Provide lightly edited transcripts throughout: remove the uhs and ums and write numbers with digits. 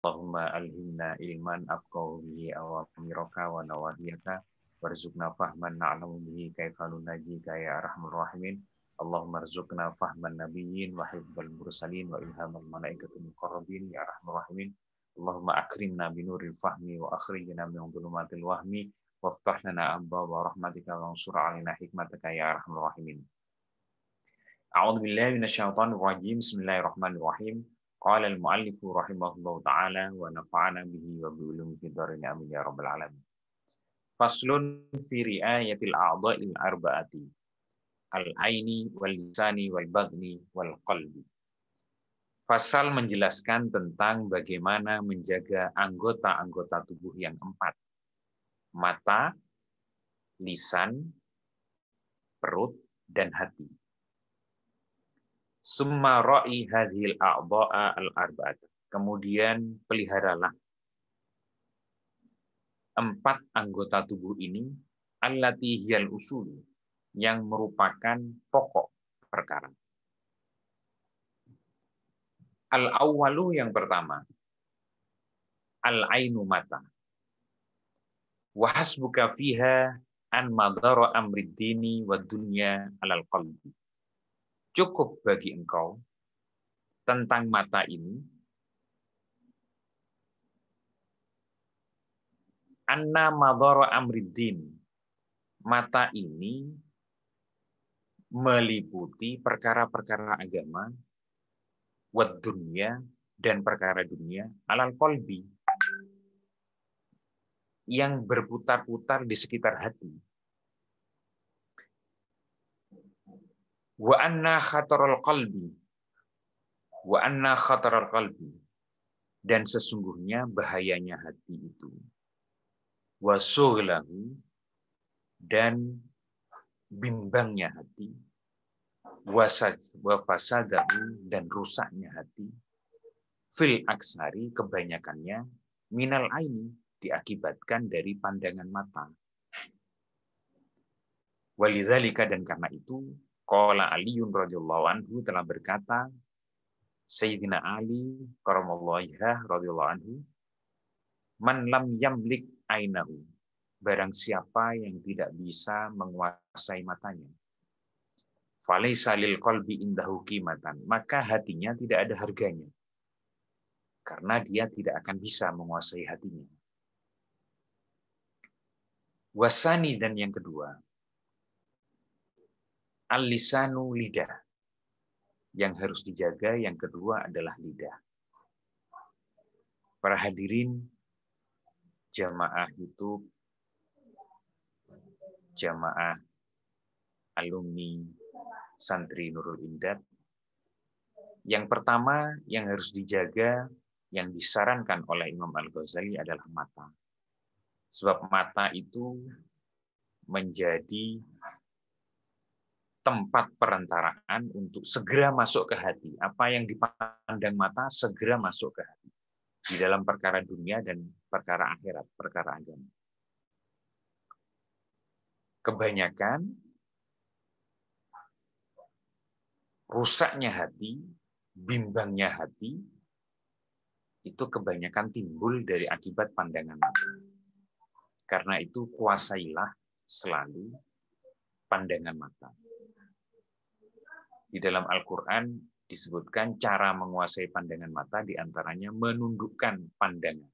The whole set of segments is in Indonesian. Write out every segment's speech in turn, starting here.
Allahumma alhimna ilman afqahu bihi awamiraka wa nawahiyaka warzuqna fahman na'lamu bihi kaifa nunajika ya arhamar rahimin. Allahumma rzuqna fahman nabiyyin wa hifdzal mursalin wa ilhamal malaikatil muqarrabin ya arhamar rahimin. Allahumma akrimna binuril fahmi wa akhrijna min dhulumatil wahmi waftah lana abwaaba rahmatika wansur 'alaina hikmataka ya arhamar rahimin. A'udzu billahi minasyaitonir rajim. Bismillahirrahmanirrahim. Qala al-mu'allif rahimahullahu ta'ala wa nafa'ana bihi wa bi ulumi fid dharain amin ya rabbal alamin. Faslun fi ri'ayatil a'dha'il arba'ati al-aini wal lisani wal badni wal qalbi. Fasal menjelaskan tentang bagaimana menjaga anggota-anggota tubuh yang 4. Mata, lisan, perut, dan hati. Summa ra'i hadhil a'dha'a al-arba'at. Kemudian peliharalah 4 anggota tubuh ini allati hiyal usul, yang merupakan pokok perkara. Al-awwalu, yang pertama, al-ainu, mata. Wa hasbuka fiha an madara amrid dini wad dunya alal qalbi. Cukup bagi engkau tentang mata ini anna madhara amriddin. Mata ini meliputi perkara-perkara agama, wad dunya, dan perkara dunia, alal qalbi, yang berputar-putar di sekitar hati. Wa anna khataral qalbi, wa anna khataral qalbi, dan sesungguhnya bahayanya hati itu, wa sughlahu, dan bimbangnya hati, wa fasadahu, dan rusaknya hati, fil aksari, kebanyakannya, minal aini, diakibatkan dari pandangan mata. Walidzalika, dan karena itu, qala Aliun radhiyallahu anhu telah berkata, Sayyidina Ali karamallahu wajhah radhiyallahu anhu, man lam yamlik ainahu, barang siapa yang tidak bisa menguasai matanya, falaysa lil qalbi indahu qimatan, maka hatinya tidak ada harganya, karena dia tidak akan bisa menguasai hatinya. Wasani, dan yang kedua, al-lisanu, lidah. Yang harus dijaga yang kedua adalah lidah. Para hadirin jamaah YouTube, jamaah alumni santri Nurul Indat, yang pertama yang harus dijaga, yang disarankan oleh Imam Al-Ghazali adalah mata. Sebab mata itu menjadi tempat perantaraan untuk segera masuk ke hati. Apa yang dipandang mata segera masuk ke hati. Di dalam perkara dunia dan perkara akhirat, perkara agama. Kebanyakan rusaknya hati, bimbangnya hati, itu kebanyakan timbul dari akibat pandangan mata. Karena itu kuasailah selalu pandangan mata. Di dalam Al-Quran disebutkan cara menguasai pandangan mata, diantaranya menundukkan pandangan.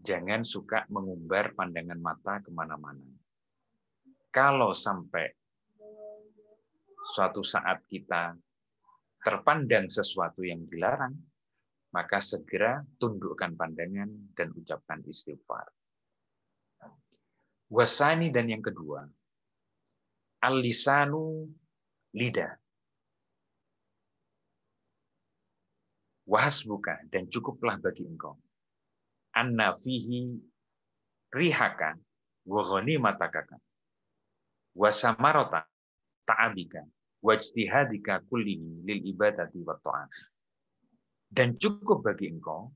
Jangan suka mengumbar pandangan mata kemana-mana. Kalau sampai suatu saat kita terpandang sesuatu yang dilarang, maka segera tundukkan pandangan dan ucapkan istighfar. Wasani, dan yang kedua, al-lisanu, lidah. Wahasbuka, dan cukuplah bagi engkau. Anna fihi rihaka wa ghanimatakaka wa samarata ta'abika wa ijtihadika kullihi lil ibadati wa ta'at. Dan cukup bagi engkau,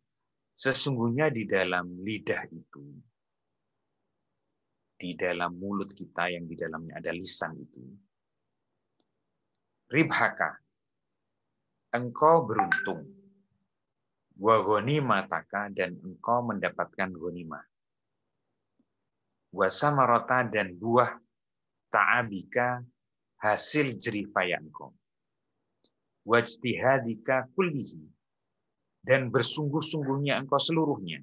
sesungguhnya di dalam lidah itu, di dalam mulut kita yang di dalamnya ada lisan itu, ribhaka, engkau beruntung. Wa ghanimataka, dan engkau mendapatkan ghanimah. Wa samarata, dan buah ta'abika, hasil jerih payah engkau. Wa ijtihadika kullihi, dan bersungguh-sungguhnya engkau seluruhnya.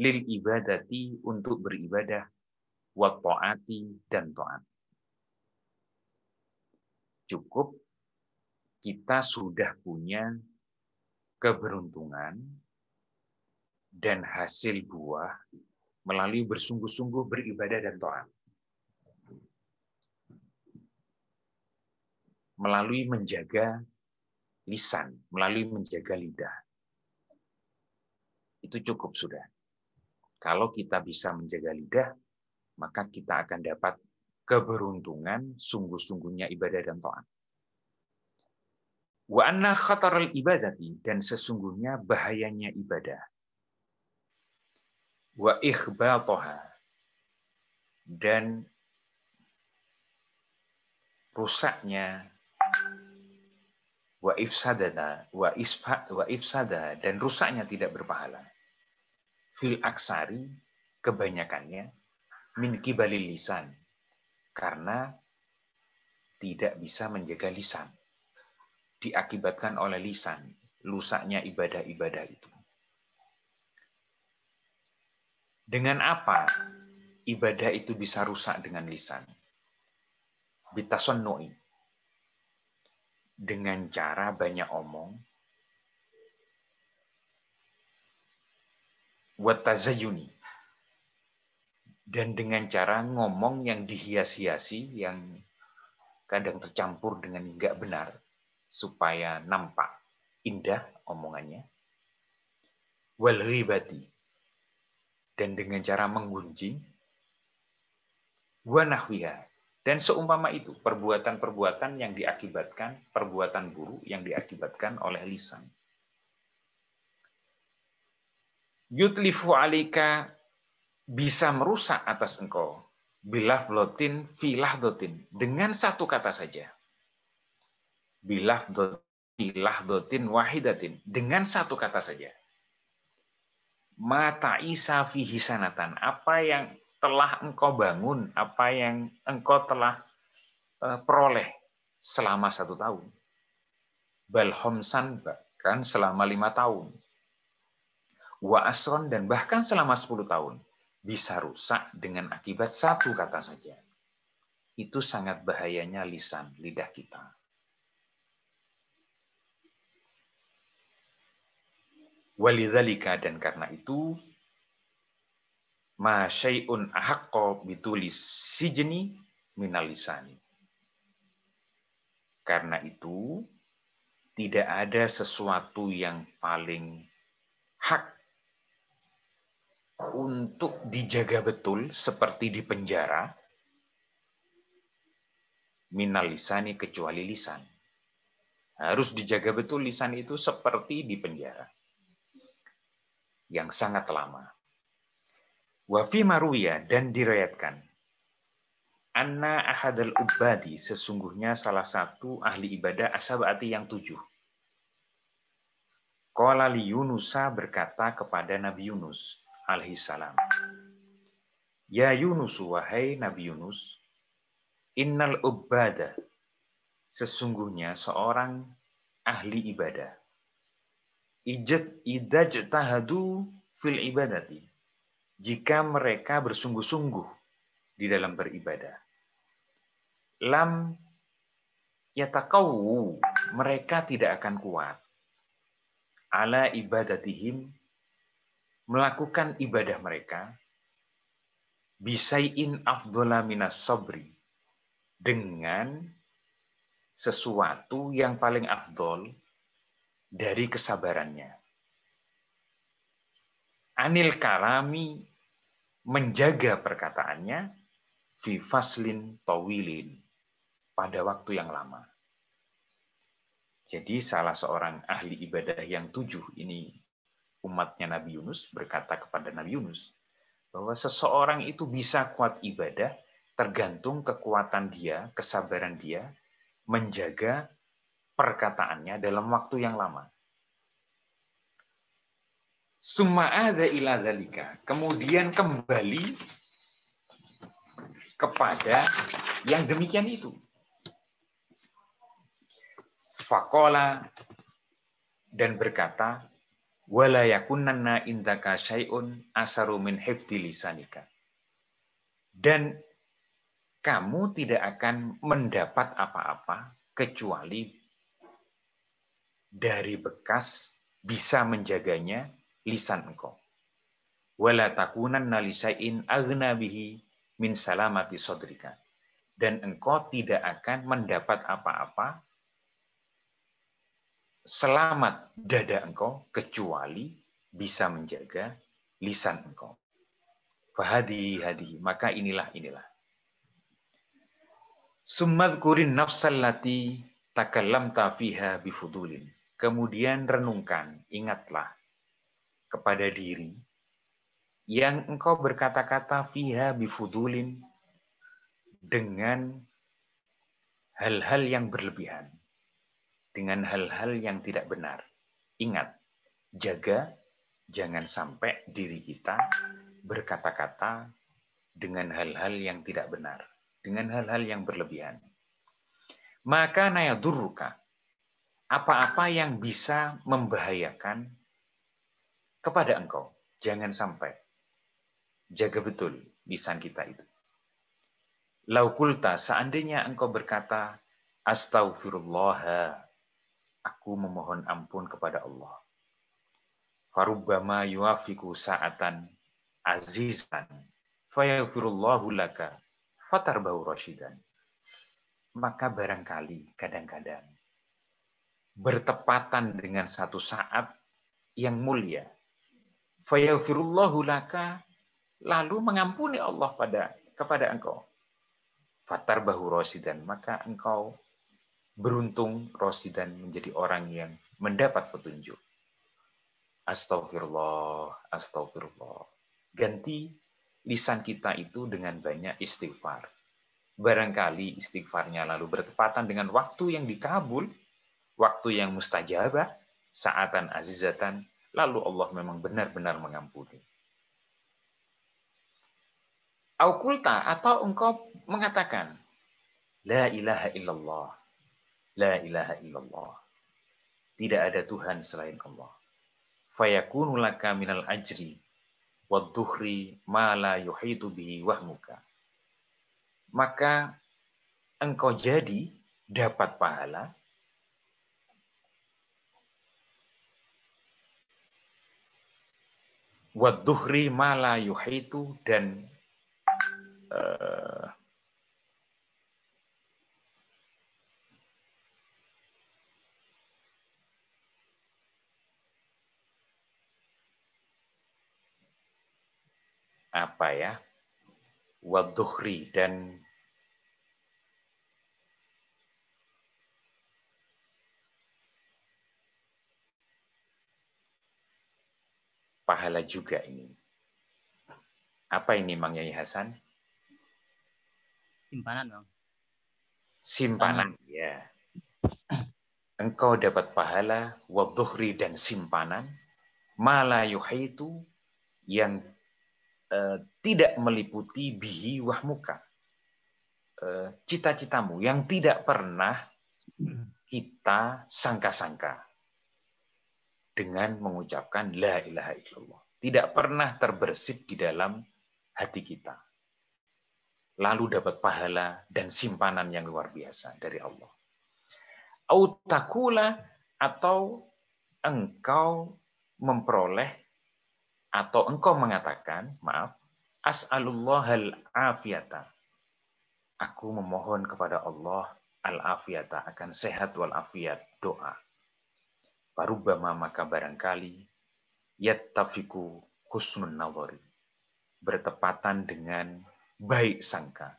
Lil ibadati, untuk beribadah. Wa ta'ati, dan ta'at. Cukup kita sudah punya keberuntungan dan hasil buah melalui bersungguh-sungguh beribadah dan taat. Melalui menjaga lisan, melalui menjaga lidah. Itu cukup sudah. Kalau kita bisa menjaga lidah, maka kita akan dapat keberuntungan sungguh-sungguhnya ibadah dan taat. Wa anna khataral ibadati, dan sesungguhnya bahayanya ibadah. Wa ikhbatoha, dan rusaknya. Wa ifsada, dan rusaknya tidak berpahala. Fil aksari, kebanyakannya, min kibalil lisan, karena tidak bisa menjaga lisan. Diakibatkan oleh lisan, rusaknya ibadah-ibadah itu. Dengan apa ibadah itu bisa rusak dengan lisan? Bitasonnu'i, dengan cara banyak omong, watazayuni, dan dengan cara ngomong yang dihias-hiasi, yang kadang tercampur dengan nggak benar, supaya nampak indah omongannya. Wal ghibati, dan dengan cara menggunjing. Wa nahwiha, dan seumpama itu perbuatan-perbuatan yang diakibatkan, perbuatan buruk yang diakibatkan oleh lisan. Yutlifu alika, bisa merusak atas engkau, bilafdhotin filahdotin, dengan satu kata saja. Bilahdotin wahidatin, dengan satu kata saja. Mata isa fihi sanatan, apa yang telah engkau bangun, apa yang engkau telah peroleh selama 1 tahun. Bal khomsan, bahkan selama 5 tahun. Wa asron, dan bahkan selama 10 tahun. Bisa rusak dengan akibat satu kata saja. Itu sangat bahayanya lisan, lidah kita. Walidzalika, dan karena itu, ma syai'un ahaqqa bitulis sijni minal lisani. Karena itu, tidak ada sesuatu yang paling hak untuk dijaga betul seperti di penjara, minal lisani, kecuali lisan. Harus dijaga betul lisan itu seperti di penjara yang sangat lama. Wa fi marwiya, dan diriwayatkan, anna ahadal ubadi, sesungguhnya salah satu ahli ibadah asabati yang 7. Qala li Yunusa, berkata kepada Nabi Yunus alaihissalam, ya Yunus, wahai Nabi Yunus, innal ubada, sesungguhnya seorang ahli ibadah, idajtahadu fil ibadati, jika mereka bersungguh-sungguh di dalam beribadah, lam yataqawu, mereka tidak akan kuat, ala ibadatihim, melakukan ibadah mereka, bisai'in afdhola minas sabri, dengan sesuatu yang paling afdol dari kesabarannya. Anil kalami, menjaga perkataannya, fi faslin tawilin, pada waktu yang lama. Jadi salah seorang ahli ibadah yang 7 ini, umatnya Nabi Yunus, berkata kepada Nabi Yunus, bahwa seseorang itu bisa kuat ibadah tergantung kekuatan dia, kesabaran dia, menjaga perkataannya dalam waktu yang lama. Summa adza ila dzalika. Kemudian kembali kepada yang demikian itu. Faqala, dan berkata, wala yakunanna indaka syai'un asaru min hifdzi lisanika. Dan kamu tidak akan mendapat apa-apa kecuali dari bekas bisa menjaganya lisan engkau. Wala takunanna li syai'in aghna bihi min salamati sadrika. Dan engkau tidak akan mendapat apa-apa selamat dada engkau kecuali bisa menjaga lisan engkau. Fahadi hadi, maka inilah. Summadkurin nafsallati takallamta fiha bifudulin. Kemudian renungkan, ingatlah kepada diri yang engkau berkata-kata fiha bifudulin dengan hal-hal yang berlebihan, dengan hal-hal yang tidak benar. Ingat, jaga jangan sampai diri kita berkata-kata dengan hal-hal yang tidak benar, dengan hal-hal yang berlebihan. Maka nayadurruka, apa-apa yang bisa membahayakan kepada engkau, jangan sampai. Jaga betul lisan kita itu. Laukulta, seandainya engkau berkata, astaghfirullah, aku memohon ampun kepada Allah. Farubbama yuafiku sa'atan azizan, fayaghfirullahu laka, fatarbahu rasyidan. Maka barangkali kadang-kadang bertepatan dengan satu saat yang mulia. Fayaghfirullahu laka, lalu mengampuni Allah kepada engkau. Fatarbahu rasyidan, maka engkau beruntung rasyidan, menjadi orang yang mendapat petunjuk. Astagfirullah, astagfirullah. Ganti lisan kita itu dengan banyak istighfar. Barangkali istighfarnya lalu bertepatan dengan waktu yang dikabul, waktu yang mustajabah, saatan azizatan, lalu Allah memang benar-benar mengampuni. Aukulta, atau engkau mengatakan, la ilaha illallah, la ilaha illallah. Tidak ada Tuhan selain Allah. Fayakunu laka minal ajri wadduhri ma la yuhitu bihi wahmuka. Maka engkau jadi dapat pahala wadduhri ma la yuhitu, dan wadduhri, dan pahala juga ini. Apa ini Mang Yai Hasan? Simpanan, Bang. Simpanan, ya. Engkau dapat pahala wadduhri, dan simpanan ma la yuhitu, yang tidak meliputi bihi wahmuka, cita-citamu yang tidak pernah kita sangka-sangka dengan mengucapkan la ilaha illallah. Tidak pernah terbersit di dalam hati kita. Lalu dapat pahala dan simpanan yang luar biasa dari Allah. Autakula, atau engkau memperoleh, atau engkau mengatakan, maaf, as'alullahal afiyata. Aku memohon kepada Allah al-afiyata, akan sehat wal afiyat, doa. Parubbama, maka barangkali, yattafiku husnun nawari, bertepatan dengan baik sangka.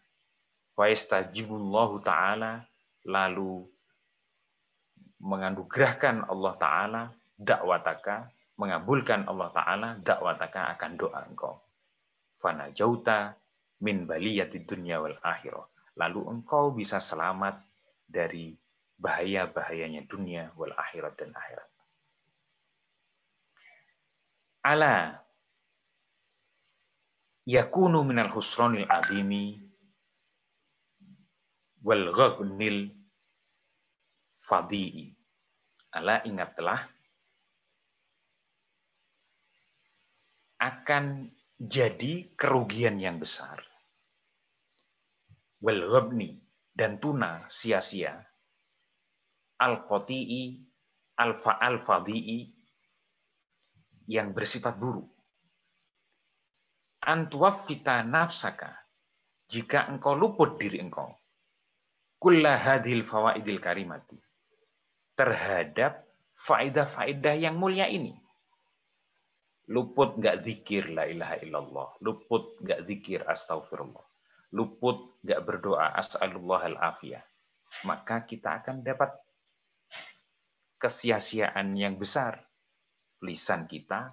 Wa yastajibullahu ta'ala, lalu menganugerahkan Allah Ta'ala dakwataka, mengabulkan Allah Ta'ala dakwataka, akan doa engkau. Fana jauta min baliyati dunya wal akhirah. Lalu engkau bisa selamat dari bahaya-bahayanya dunia wal akhirat dan akhirat. Ala yakunu minal husronil adimi wal ghabnil fadhi'i. Ala, ingatlah, akan jadi kerugian yang besar. Wal ghabni, dan tuna sia-sia. Al-qati'i, al-fadhi'i, yang bersifat buruk. Antuwaffita nafsaka, jika engkau luput diri engkau. Kulla hadhil fawaidil karimati, terhadap faedah-faedah yang mulia ini. Luput nggak zikir la ilaha illallah, luput nggak zikir astaghfirullah, luput nggak berdoa as'alullah al-afiyah, maka kita akan dapat kesia-siaan yang besar. Lisan kita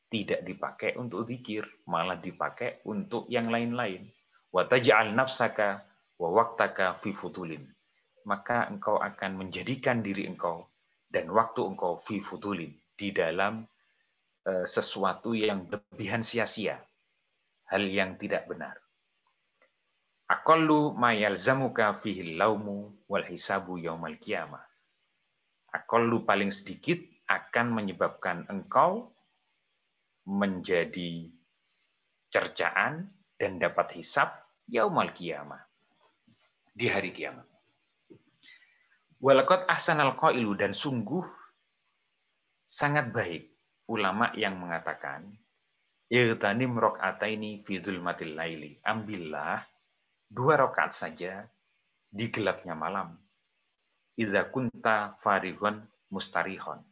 tidak dipakai untuk zikir, malah dipakai untuk yang lain-lain. Wa taj'al nafsaka wa waqtaka fi futulin, maka engkau akan menjadikan diri engkau dan waktu engkau fi futulin, di dalam sesuatu yang berlebihan sia-sia, hal yang tidak benar. Aqallu ma yalzamuka fihi laumu wal hisabu yaumal qiyamah. Aqallu, paling sedikit, akan menyebabkan engkau menjadi cercaan dan dapat hisab yaumal qiyamah, di hari kiamat. Walaqad ahsanal qailu, dan sungguh sangat baik ulama yang mengatakan, irtanim rakaataini fi dzulmatil laili, ambillah 2 rakaat saja di gelapnya malam. Idza kunta farihun mustarihon,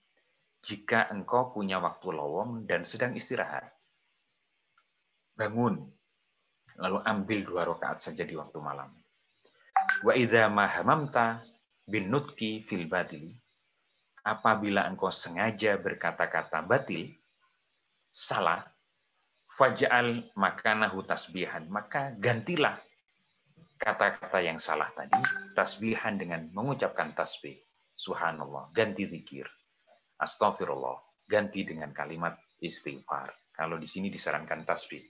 jika engkau punya waktu lowong dan sedang istirahat. Bangun, lalu ambil 2 rakaat saja di waktu malam. Wa idza ma hamamta bin nutqi fil batili, apabila engkau sengaja berkata-kata batil, salah, faj'al makanahu tasbihan, maka gantilah kata-kata yang salah tadi tasbihan dengan mengucapkan tasbih. Subhanallah, ganti zikir. Astaghfirullah, ganti dengan kalimat istighfar. Kalau di sini disarankan tasbih.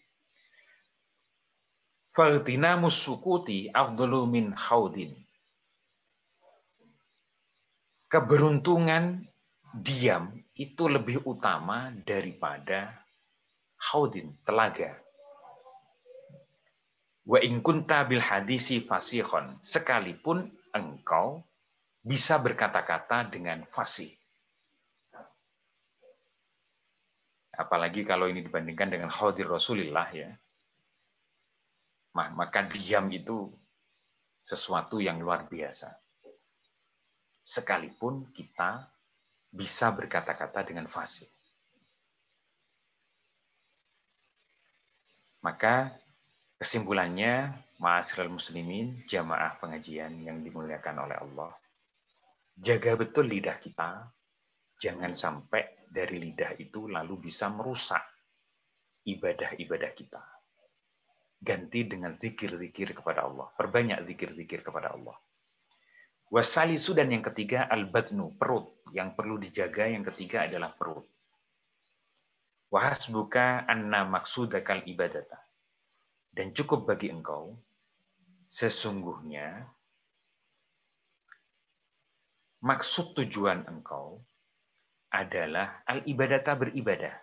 Faghtinamus sukuti afdalu min haudin. Keberuntungan diam itu lebih utama daripada haudin, telaga. Wa in kunta bil hadisi fasihon, sekalipun engkau bisa berkata-kata dengan fasih. Apalagi kalau ini dibandingkan dengan haudir Rasulillah, ya. Maka diam itu sesuatu yang luar biasa. Sekalipun kita bisa berkata-kata dengan fasih. Maka kesimpulannya, ma'asyiral muslimin, jamaah pengajian yang dimuliakan oleh Allah, jaga betul lidah kita, jangan sampai dari lidah itu lalu bisa merusak ibadah-ibadah kita. Ganti dengan zikir-zikir kepada Allah, perbanyak zikir-zikir kepada Allah. Wasalisu, dan yang ketiga al-batnu, perut, yang perlu dijaga, yang ketiga adalah perut. Wahasbuka anna maksudakal ibadata, dan cukup bagi engkau sesungguhnya maksud tujuan engkau adalah al-ibadata, beribadah.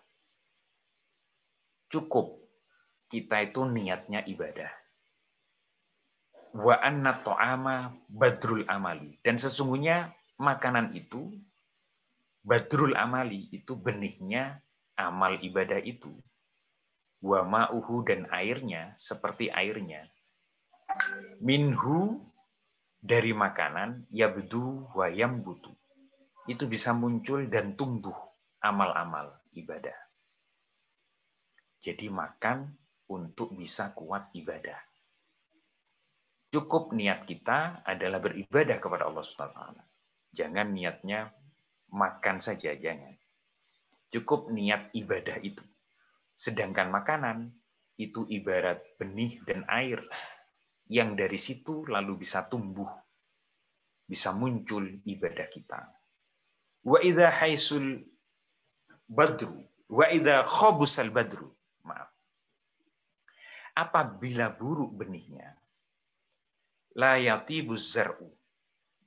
Cukup kita itu niatnya ibadah. Wa anna ta'ama badrul amali, dan sesungguhnya makanan itu badrul amali, itu benihnya amal ibadah itu. Wa ma'uhu, dan airnya seperti airnya. Minhu, dari makanan, yabdu wa yambutu, itu bisa muncul dan tumbuh amal-amal ibadah. Jadi makan untuk bisa kuat ibadah. Cukup niat kita adalah beribadah kepada Allah SWT. Jangan niatnya makan saja, jangan. Cukup niat ibadah itu. Sedangkan makanan itu ibarat benih dan air yang dari situ lalu bisa tumbuh bisa muncul ibadah kita. Wa idza haisul badru wa idza khabusal badru. Maaf. Apabila buruk benihnya, la yatibuz zar'u,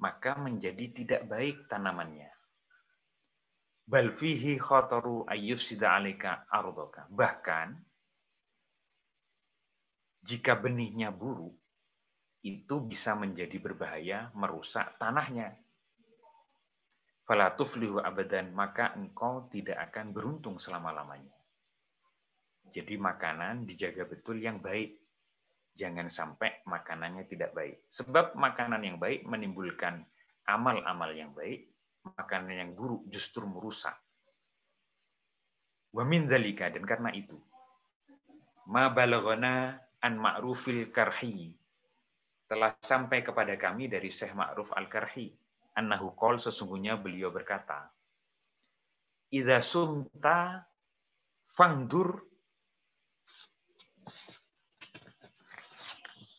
maka menjadi tidak baik tanamannya. Bal fihi khataru ayyufsida 'alaika ardaka. Bahkan jika benihnya buruk, itu bisa menjadi berbahaya, merusak tanahnya. Fala tuflihu abadan, maka engkau tidak akan beruntung selama-lamanya. Jadi makanan dijaga betul yang baik. Jangan sampai makanannya tidak baik. Sebab makanan yang baik menimbulkan amal-amal yang baik, makanan yang buruk justru merusak. Wa min dzalika, dan karena itu, ma balaghana an ma'rufil karhi, telah sampai kepada kami dari Syekh Ma'ruf Al-Karhi, annahu qol, sesungguhnya beliau berkata, idza sumta fangdur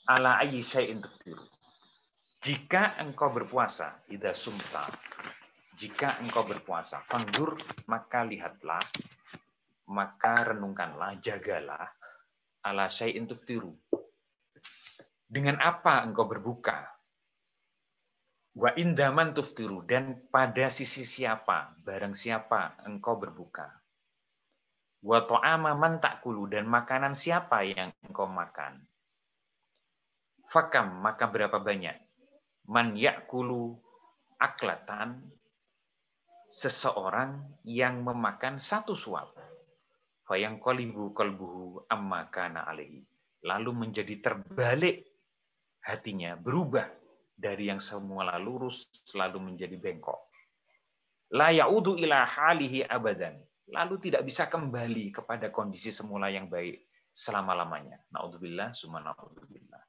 ala ayyi syai'in tuftiru. Jika engkau berpuasa, idza sumta, jika engkau berpuasa, fangdur, maka lihatlah, maka renungkanlah, jagalah, ala syai'in tuftiru. Dengan apa engkau berbuka? Wa indaman tuftiru, dan pada sisi siapa, barang siapa engkau berbuka. Wa ta'ama man ta'kulu, dan makanan siapa yang engkau makan. Fakam, maka berapa banyak. Man ya'kulu aklatan, seseorang yang memakan satu suap. Fayang qalibu qalbuhu amma kana alaihi, lalu menjadi terbalik hatinya, berubah dari yang semula lurus selalu menjadi bengkok. La ya'udu ila halihi abadan, lalu tidak bisa kembali kepada kondisi semula yang baik selama-lamanya. Na'udzubillah, summa na'udzubillah.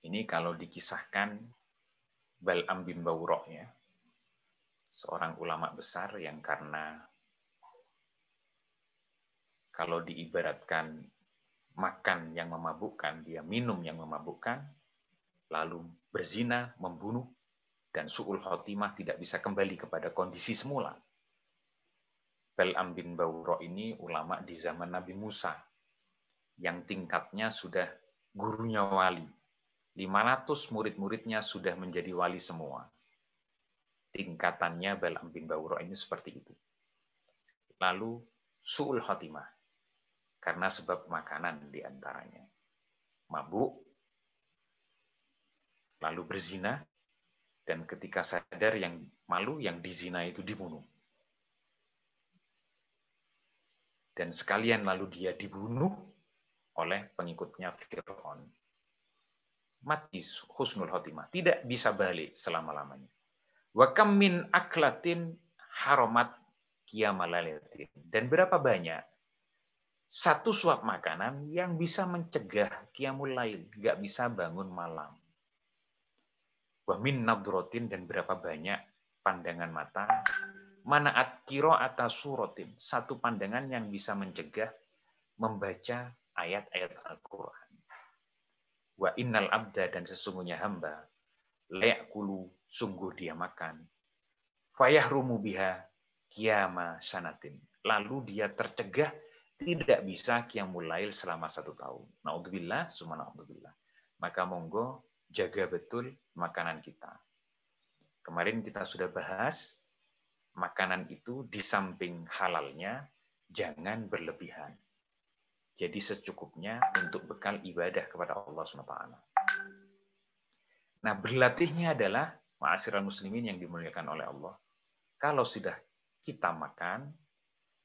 Ini kalau dikisahkan Bal'am bin Bawra, ya, seorang ulama besar yang karena kalau diibaratkan makan yang memabukkan, dia minum yang memabukkan, lalu berzina, membunuh, dan su'ul khotimah, tidak bisa kembali kepada kondisi semula. Bal'am bin Bawra ini ulama di zaman Nabi Musa, yang tingkatnya sudah gurunya wali. 500 murid-muridnya sudah menjadi wali semua. Tingkatannya Bal'am bin Bawra ini seperti itu. Lalu su'ul khotimah, karena sebab makanan diantaranya. Mabuk, lalu berzina, dan ketika sadar yang malu, yang dizina itu dibunuh. Dan sekalian lalu dia dibunuh oleh pengikutnya Fir'aun. Mati husnul khotimah, tidak bisa balik selama-lamanya. Wa kam min aklatin haramat qiyamalailin. Dan berapa banyak satu suap makanan yang bisa mencegah qiyamul lail, nggak bisa bangun malam. Wa min nadrotin, dan berapa banyak pandangan mata, manaat qira'ata suratin, satu pandangan yang bisa mencegah membaca ayat-ayat Al-Qur'an. Wa innal abda, dan sesungguhnya hamba, layakulu, sungguh dia makan, fayahrumu biha qiyama sanatin, lalu dia tercegah tidak bisa qiyamul lail selama 1 tahun. Na'udzubillah, summa na'udzubillah. Maka monggo jaga betul makanan kita. Kemarin kita sudah bahas, makanan itu di samping halalnya, jangan berlebihan. Jadi secukupnya untuk bekal ibadah kepada Allah SWT. Nah, berlatihnya adalah, ma'asyiral muslimin yang dimuliakan oleh Allah, kalau sudah kita makan,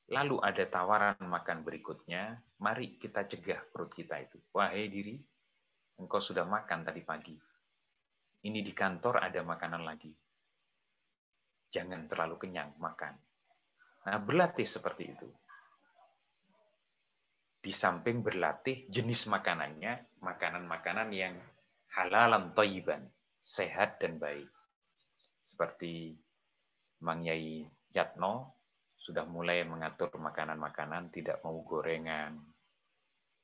lalu ada tawaran makan berikutnya, mari kita cegah perut kita itu. Wahai diri, engkau sudah makan tadi pagi. Ini di kantor ada makanan lagi. Jangan terlalu kenyang makan. Nah, berlatih seperti itu. Di samping berlatih jenis makanannya, makanan-makanan yang halalan thayyiban, sehat dan baik. Seperti Mang Yai Yatno, sudah mulai mengatur makanan-makanan, tidak mau gorengan,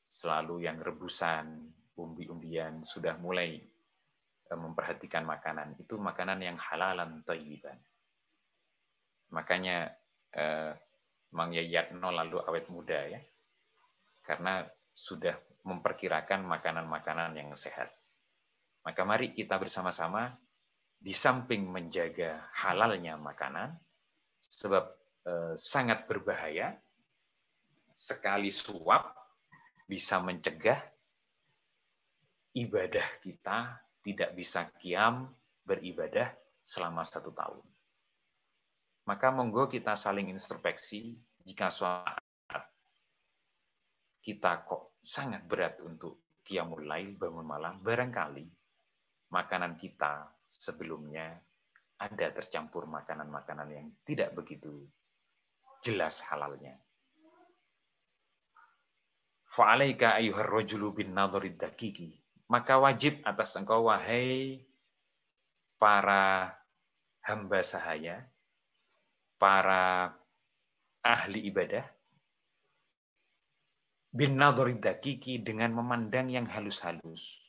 selalu yang rebusan, umbi-umbian, sudah mulai memperhatikan makanan. Itu makanan yang halalan thayyiban. Makanya Mang Yayatno lalu awet muda ya. Karena sudah memperkirakan makanan-makanan yang sehat. Maka mari kita bersama-sama di samping menjaga halalnya makanan, sebab sangat berbahaya, sekali suap bisa mencegah ibadah kita tidak bisa qiyam beribadah selama 1 tahun. Maka monggo kita saling introspeksi, jika saat kita kok sangat berat untuk qiyamul lail, bangun malam, barangkali makanan kita sebelumnya ada tercampur makanan-makanan yang tidak begitu jelas halalnya. Fa'alaika ayyuhar rajulu bin nadharid daqiqi. Maka wajib atas engkau wahai para hamba sahaya, para ahli ibadah, bin nadharid daqiqi, dengan memandang yang halus-halus.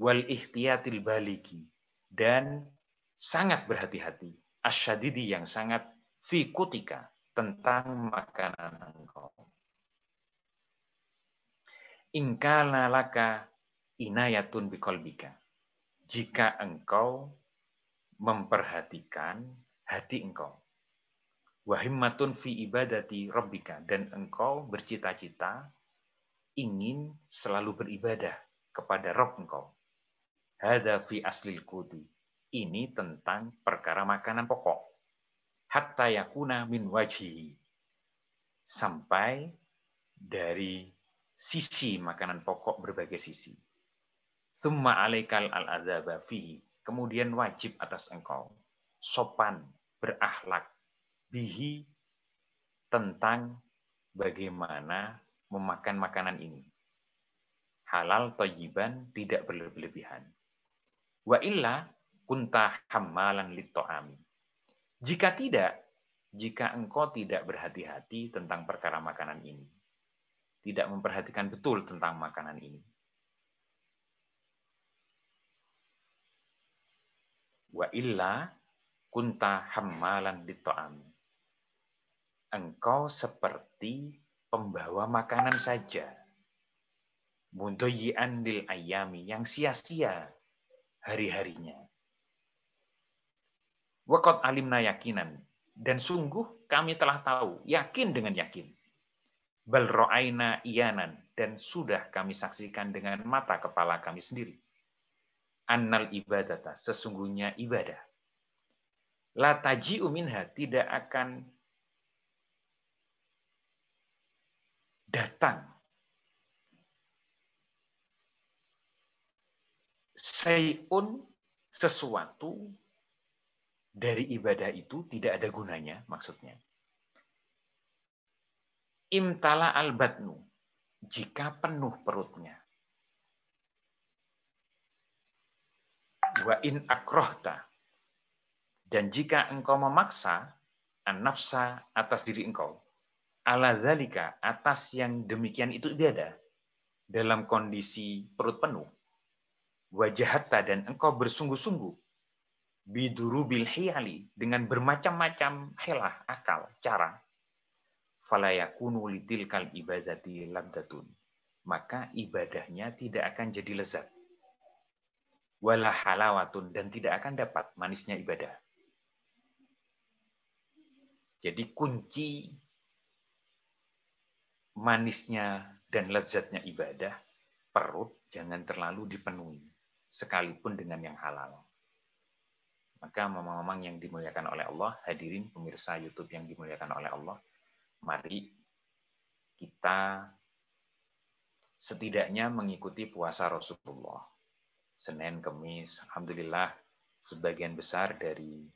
Wal ihtiyatil baligi, dan sangat berhati-hati, asyadidi, yang sangat, fi kutika, tentang makanan engkau. Ingkana laka inayatun biqalbika, jika engkau memperhatikan hati engkau. Wahimmatun fi ibadati rabbika, dan engkau bercita-cita ingin selalu beribadah kepada Rabb engkau. Hadza fi aslil qudi, ini tentang perkara makanan pokok. Hatta yakuna min wajhihi, sampai dari sisi makanan pokok berbagai sisi. Summa alaikal al-adzaba fihi, kemudian wajib atas engkau sopan, berakhlak, bihi, tentang bagaimana memakan makanan ini. Halal thayyiban, tidak berlebihan. Wa illa kunta hammalan lit-ta'ami. Jika tidak, jika engkau tidak berhati-hati tentang perkara makanan ini, tidak memperhatikan betul tentang makanan ini, wa illa kunta hammalan lit-ta'ami, engkau seperti pembawa makanan saja, mudayyi'an lil ayyami, yang sia-sia hari-harinya. Waqad alimna yakinan, dan sungguh kami telah tahu, yakin dengan yakin. Bal ra'aina iyanan, dan sudah kami saksikan dengan mata kepala kami sendiri. Annal ibadata, sesungguhnya ibadah. La taji'u minha, tidak akan datang sayun, sesuatu dari ibadah itu tidak ada gunanya, maksudnya. Imtala al-batnu, jika penuh perutnya. Wa in akrohta, dan jika engkau memaksa an-nafsa, atas diri engkau, ala zalika, atas yang demikian itu ibadah, dalam kondisi perut penuh, wajahatta, dan engkau bersungguh-sungguh, bidurubil hiyali, dengan bermacam-macam helah, akal, cara, falayakunu litilkal ibadati labdatun, maka ibadahnya tidak akan jadi lezat. Wala halawatun, dan tidak akan dapat manisnya ibadah. Jadi kunci manisnya dan lezatnya ibadah, perut jangan terlalu dipenuhi, sekalipun dengan yang halal. Maka mamang-mamang yang dimuliakan oleh Allah, hadirin pemirsa YouTube yang dimuliakan oleh Allah, mari kita setidaknya mengikuti puasa Rasulullah. Senin, Kamis, alhamdulillah sebagian besar dari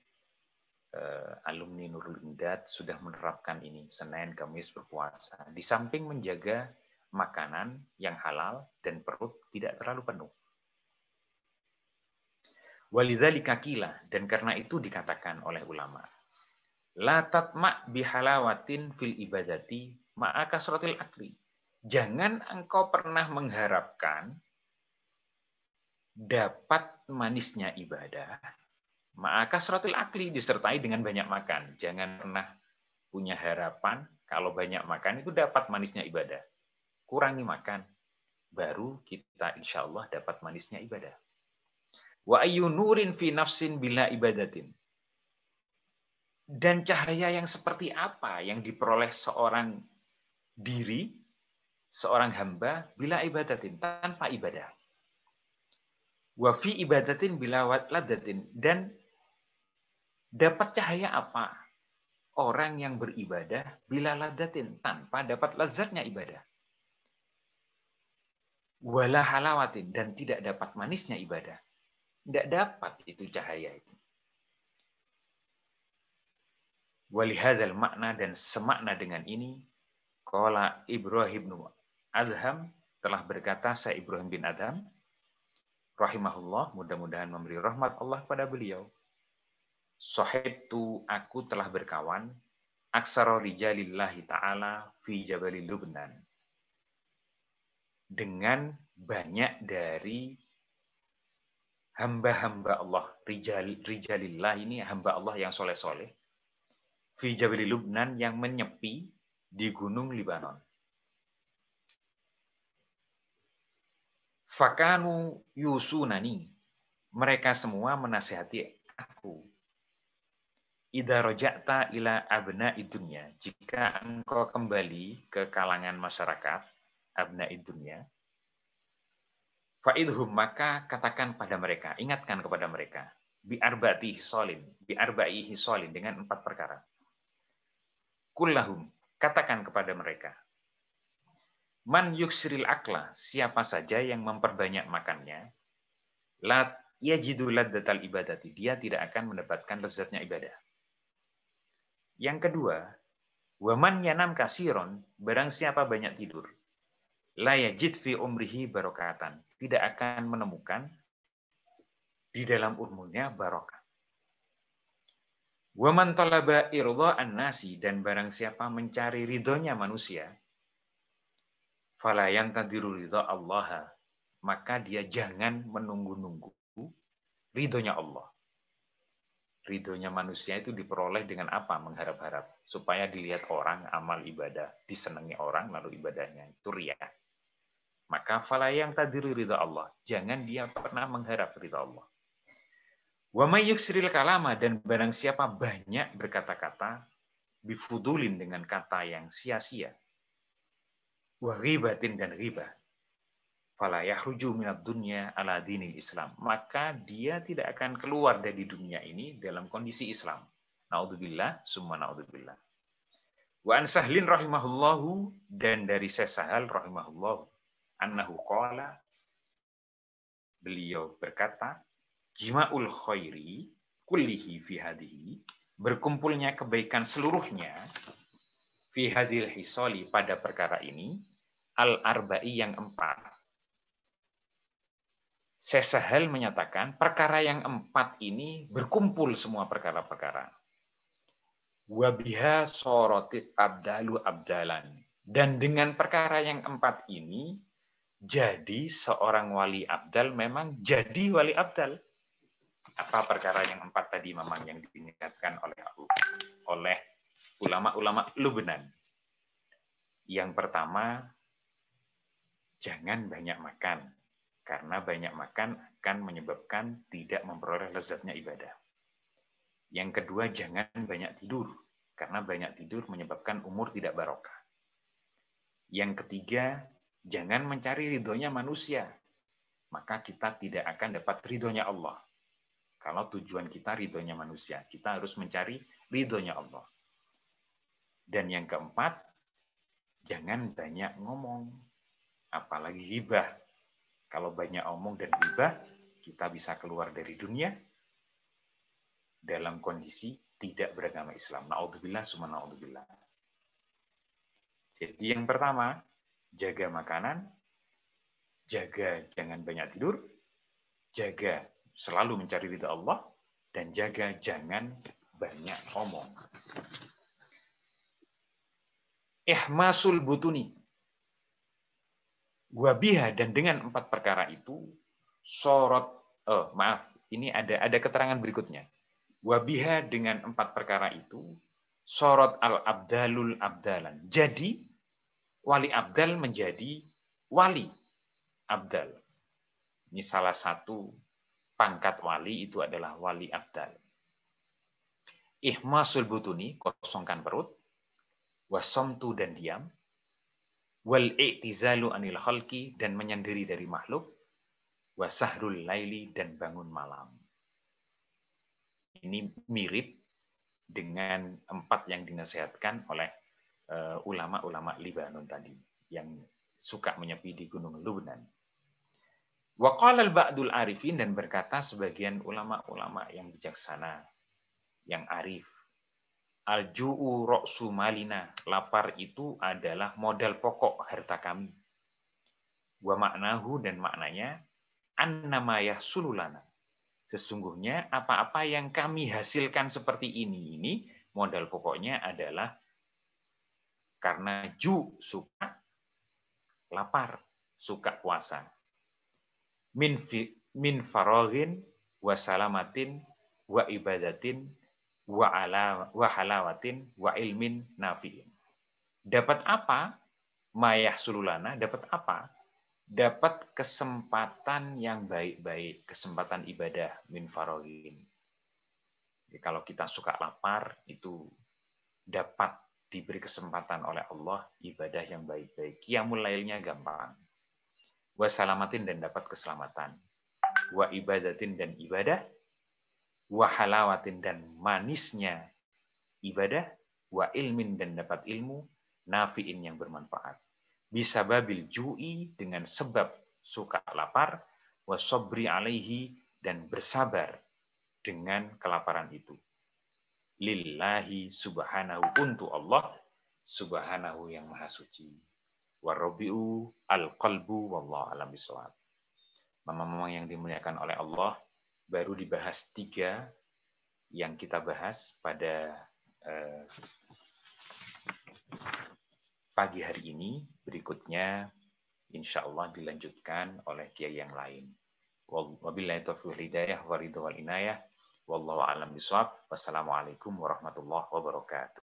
alumni Nurul Imdad sudah menerapkan ini, Senin, Kamis berpuasa. Di samping menjaga makanan yang halal dan perut tidak terlalu penuh. Walidzalika qila, dan karena itu dikatakan oleh ulama, la tatma bihalawatin fil ibadati ma'a kasratil akli. Jangan engkau pernah mengharapkan dapat manisnya ibadah, maka kasratul akli disertai dengan banyak makan. Jangan pernah punya harapan kalau banyak makan itu dapat manisnya ibadah. Kurangi makan, baru kita insya Allah dapat manisnya ibadah. Wa ayyu nurin fi nafsin bila ibadatin. Dan cahaya yang seperti apa yang diperoleh seorang diri, seorang hamba, bila ibadatin, tanpa ibadah. Wa fi ibadatin bila ladatin. Dan dapat cahaya apa orang yang beribadah bila ladatin, tanpa dapat lezatnya ibadah. Wala halawatin, dan tidak dapat manisnya ibadah. Tidak dapat itu cahaya itu. Walihadzal makna, dan semakna dengan ini, qala Ibrahim bin Adham, telah berkata saya Ibrahim bin Adham, rahimahullah, mudah-mudahan memberi rahmat Allah kepada beliau. Sahibtu, aku telah berkawan, aksara rijalillahi ta'ala fi jabali Lubnan. Dengan banyak dari hamba-hamba Allah, rijalillah ini hamba Allah yang soleh-soleh, fi jabali Lubnan, yang menyepi di gunung Libanon. Fakanu yusunani, mereka semua menasihati aku. Idza raja'ta ila abna'i dunya, jika engkau kembali ke kalangan masyarakat abna'i dunya, fa'idhum, maka katakan pada mereka, ingatkan kepada mereka, bi arba'i hisolin, dengan 4 perkara. Kullahum, katakan kepada mereka, man yuksiril akla, siapa saja yang memperbanyak makannya, la yajidu ladzatal ibadati, dia tidak akan mendapatkan lezatnya ibadah. Yang kedua, waman yanam kasiron, barang siapa banyak tidur, la yajid fi umrihi barokatan, tidak akan menemukan di dalam umurnya barokah. Waman talaba irdha'an nasi, dan barang siapa mencari ridhonya manusia, fala yantadiru ridha Allah, maka dia jangan menunggu-nunggu ridhonya Allah. Ridhonya manusia itu diperoleh dengan apa? Mengharap-harap. Supaya dilihat orang, amal ibadah. Disenangi orang, lalu ibadahnya. Itu riya. Maka fala yang tadiru ridha Allah. Jangan dia pernah mengharap ridha Allah. Wa may yuksiril kalama, dan barang siapa banyak berkata-kata, bifudulin, dengan kata yang sia-sia. Wa ghibatin, dan ghibah. Fala yahruju minad dunya ala dinil Islam, maka dia tidak akan keluar dari dunia ini dalam kondisi Islam. Naudzubillah, summa naudzubillah. Wa an Sahlin rahimahullahu, dan dari Sahal rahimahullahu, annahu qala, beliau berkata, jima'ul khairi kullihi fi hadihi, berkumpulnya kebaikan seluruhnya, fi hadil hisoli, pada perkara ini, al-arba'i, yang 4. Sahal menyatakan perkara yang 4 ini berkumpul semua perkara-perkara. Wabiha sorotit abdalu abdalan. Dan dengan perkara yang 4 ini, jadi seorang wali abdal memang jadi wali abdal. Apa perkara yang 4 tadi memang yang diingatkan oleh ulama-ulama Lubnan. Yang pertama, jangan banyak makan. Karena banyak makan akan menyebabkan tidak memperoleh lezatnya ibadah. Yang kedua, jangan banyak tidur. Karena banyak tidur menyebabkan umur tidak barokah. Yang ketiga, jangan mencari ridhonya manusia. Maka kita tidak akan dapat ridhonya Allah. Kalau tujuan kita ridhonya manusia, kita harus mencari ridhonya Allah. Dan yang keempat, jangan banyak ngomong. Apalagi ghibah. Kalau banyak omong dan ghibah, kita bisa keluar dari dunia dalam kondisi tidak beragama Islam. Na'udzubillah, summa na'udzubillah. Jadi yang pertama, jaga makanan, jaga jangan banyak tidur, jaga selalu mencari ridha Allah, dan jaga jangan banyak omong. Ihmasul butuni. Wabiha, dan dengan 4 perkara itu, sorot, maaf, ini ada keterangan berikutnya. Wabiha dengan 4 perkara itu, sorot al-abdalul abdalan. Jadi, wali abdal menjadi wali abdal. Ini salah satu pangkat wali itu adalah wali abdal. Ihmasul butuni, kosongkan perut, wasomtu dan diam, wal i'tizalu anil khalqi dan menyendiri dari makhluk, wasahrul laili dan bangun malam. Ini mirip dengan 4 yang dinasihatkan oleh ulama-ulama Libanon tadi yang suka menyepi di Gunung Lubnan. Wa qala al-ba'dul arifin dan berkata sebagian ulama-ulama yang bijaksana, yang arif, al-ju'u ra'su malina, lapar itu adalah modal pokok harta kami. Wa maknahu dan maknanya annama yahsululana. Sesungguhnya apa-apa yang kami hasilkan seperti ini modal pokoknya adalah karena suka lapar, suka puasa. Min faraghin wa salamatin wa ibadatin wa halawatin wa ilmin nafi'in. Dapat apa? Mayah sululana, dapat apa? Dapat kesempatan yang baik-baik, kesempatan ibadah min faraghin. Jadi kalau kita suka lapar, itu dapat diberi kesempatan oleh Allah ibadah yang baik-baik. Qiyamul lailnya gampang. Wa salamatin dan dapat keselamatan. Wa ibadatin dan ibadah. Wa halawatin dan manisnya ibadah. Wa ilmin dan dapat ilmu. Nafi'in yang bermanfaat. Bisa babil ju'i dengan sebab suka lapar. Wa sobri alaihi dan bersabar dengan kelaparan itu. Lillahi subhanahu, untuk Allah subhanahu yang maha suci. Warabi'u al-qalbu wallahu alam bisawab. Mama-mama yang dimuliakan oleh Allah, baru dibahas 3 yang kita bahas pada pagi hari ini. Berikutnya insya Allah dilanjutkan oleh kiai yang lain. Wabillahi taufiq wal hidayah wa ridha wal inayah. Wallahu a'lam bishawab. Wassalamualaikum warahmatullahi wabarakatuh.